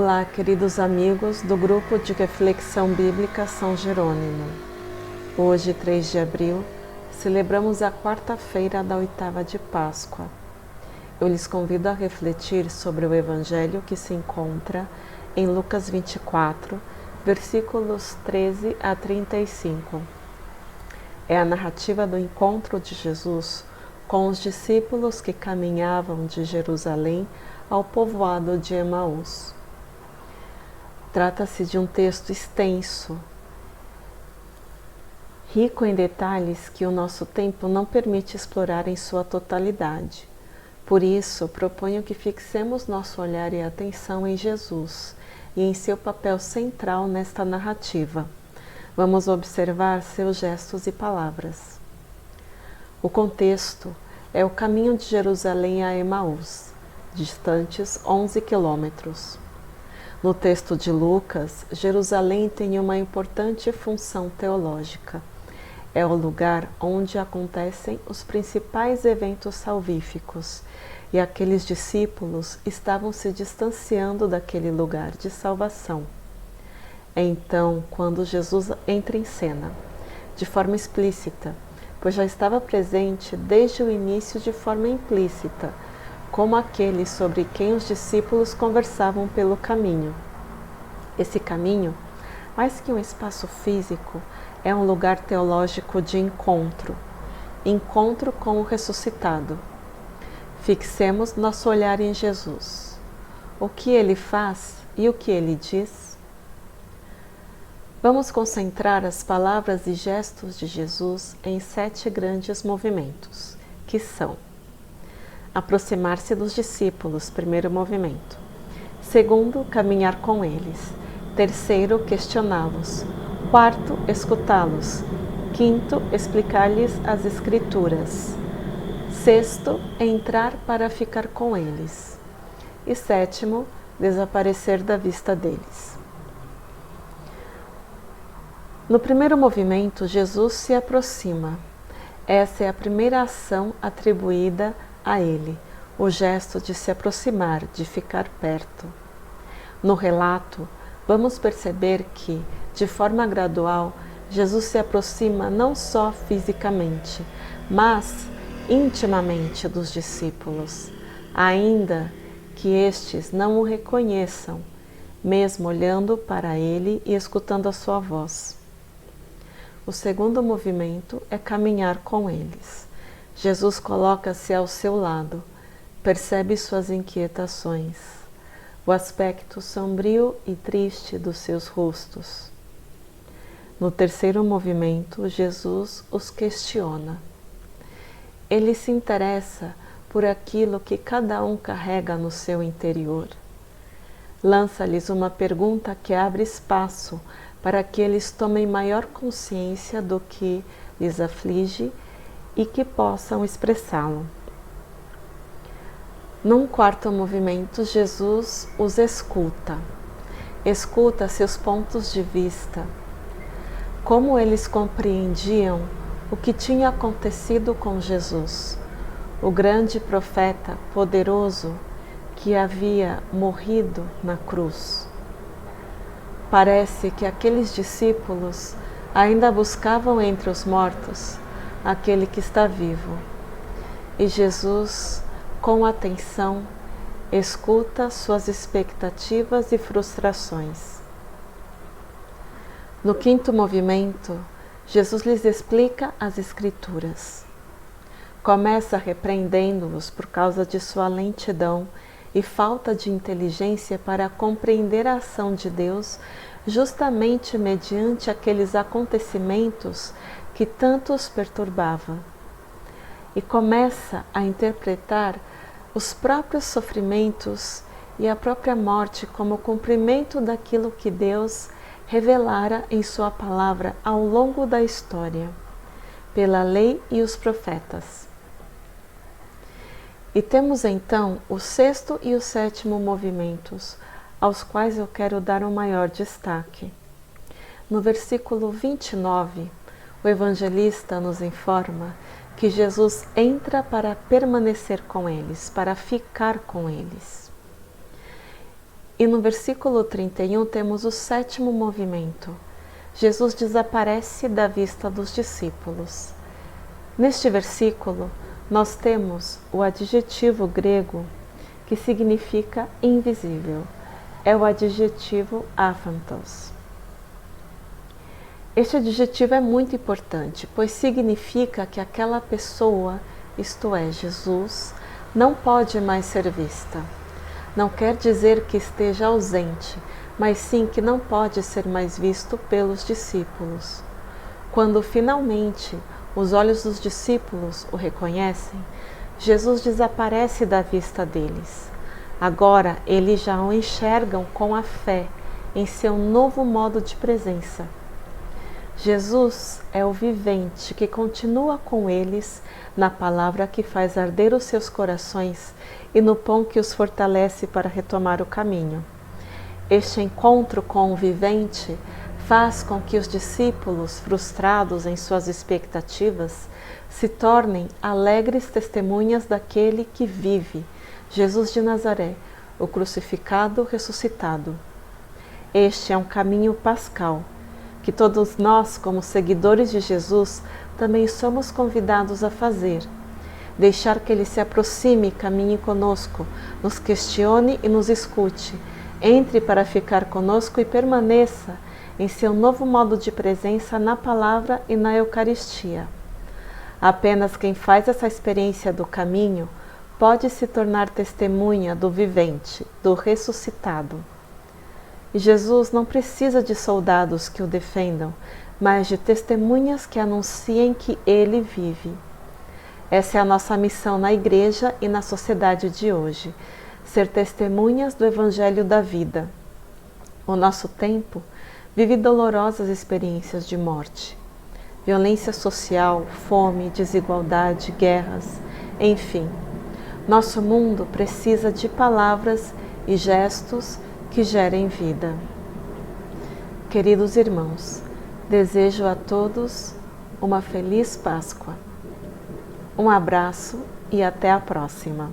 Olá, queridos amigos do Grupo de Reflexão Bíblica São Jerônimo. Hoje, 3 de abril, celebramos a quarta-feira da oitava de Páscoa. Eu lhes convido a refletir sobre o Evangelho que se encontra em Lucas 24, versículos 13 a 35. É a narrativa do encontro de Jesus com os discípulos que caminhavam de Jerusalém ao povoado de Emaús. Trata-se de um texto extenso, rico em detalhes que o nosso tempo não permite explorar em sua totalidade. Por isso, proponho que fixemos nosso olhar e atenção em Jesus e em seu papel central nesta narrativa. Vamos observar seus gestos e palavras. O contexto é o caminho de Jerusalém a Emaús, distantes 11 quilômetros. No texto de Lucas, Jerusalém tem uma importante função teológica. É o lugar onde acontecem os principais eventos salvíficos, e aqueles discípulos estavam se distanciando daquele lugar de salvação. É então quando Jesus entra em cena, de forma explícita, pois já estava presente desde o início de forma implícita, como aquele sobre quem os discípulos conversavam pelo caminho. Esse caminho, mais que um espaço físico, é um lugar teológico de encontro com o ressuscitado. Fixemos nosso olhar em Jesus. O que ele faz e o que ele diz? Vamos concentrar as palavras e gestos de Jesus em 7 grandes movimentos, que são: aproximar-se dos discípulos, primeiro movimento. Segundo, caminhar com eles. Terceiro, questioná-los. Quarto, escutá-los. Quinto, explicar-lhes as Escrituras. Sexto, entrar para ficar com eles. E sétimo, desaparecer da vista deles. No primeiro movimento, Jesus se aproxima. Essa é a primeira ação atribuída a ele, o gesto de se aproximar, de ficar perto. No relato, vamos perceber que, de forma gradual, Jesus se aproxima não só fisicamente, mas intimamente dos discípulos, ainda que estes não o reconheçam, mesmo olhando para ele e escutando a sua voz. O segundo movimento é caminhar com eles. Jesus coloca-se ao seu lado, percebe suas inquietações, o aspecto sombrio e triste dos seus rostos. No terceiro movimento, Jesus os questiona. Ele se interessa por aquilo que cada um carrega no seu interior. Lança-lhes uma pergunta que abre espaço para que eles tomem maior consciência do que lhes aflige e que possam expressá-lo. Num quarto movimento, Jesus os escuta. Escuta seus pontos de vista, como eles compreendiam o que tinha acontecido com Jesus, o grande profeta poderoso que havia morrido na cruz. Parece que aqueles discípulos ainda buscavam entre os mortos aquele que está vivo. E Jesus, com atenção, escuta suas expectativas e frustrações. No quinto movimento, Jesus lhes explica as Escrituras. Começa repreendendo-os por causa de sua lentidão e falta de inteligência para compreender a ação de Deus justamente mediante aqueles acontecimentos que tanto os perturbava. E começa a interpretar os próprios sofrimentos e a própria morte como cumprimento daquilo que Deus revelara em sua palavra ao longo da história, pela lei e os profetas. E temos então o sexto e o sétimo movimentos, aos quais eu quero dar um maior destaque. No versículo 29, o evangelista nos informa que Jesus entra para permanecer com eles, para ficar com eles. E no versículo 31 temos o 7º movimento. Jesus desaparece da vista dos discípulos. Neste versículo, nós temos o adjetivo grego que significa invisível. É o adjetivo aphantos. Este adjetivo é muito importante, pois significa que aquela pessoa, isto é, Jesus, não pode mais ser vista. Não quer dizer que esteja ausente, mas sim que não pode ser mais visto pelos discípulos. Quando finalmente os olhos dos discípulos o reconhecem, Jesus desaparece da vista deles. Agora eles já o enxergam com a fé em seu novo modo de presença. Jesus é o vivente que continua com eles na palavra que faz arder os seus corações e no pão que os fortalece para retomar o caminho. Este encontro com o vivente faz com que os discípulos, frustrados em suas expectativas, se tornem alegres testemunhas daquele que vive, Jesus de Nazaré, o crucificado ressuscitado. Este é um caminho pascal, que todos nós, como seguidores de Jesus, também somos convidados a fazer. Deixar que Ele se aproxime e caminhe conosco, nos questione e nos escute, entre para ficar conosco e permaneça em seu novo modo de presença na palavra e na Eucaristia. Apenas quem faz essa experiência do caminho pode se tornar testemunha do vivente, do ressuscitado. E Jesus não precisa de soldados que o defendam, mas de testemunhas que anunciem que Ele vive. Essa é a nossa missão na Igreja e na sociedade de hoje, ser testemunhas do Evangelho da vida. O nosso tempo vive dolorosas experiências de morte, violência social, fome, desigualdade, guerras, enfim. Nosso mundo precisa de palavras e gestos que gerem vida. Queridos irmãos, desejo a todos uma feliz Páscoa. Um abraço e até a próxima.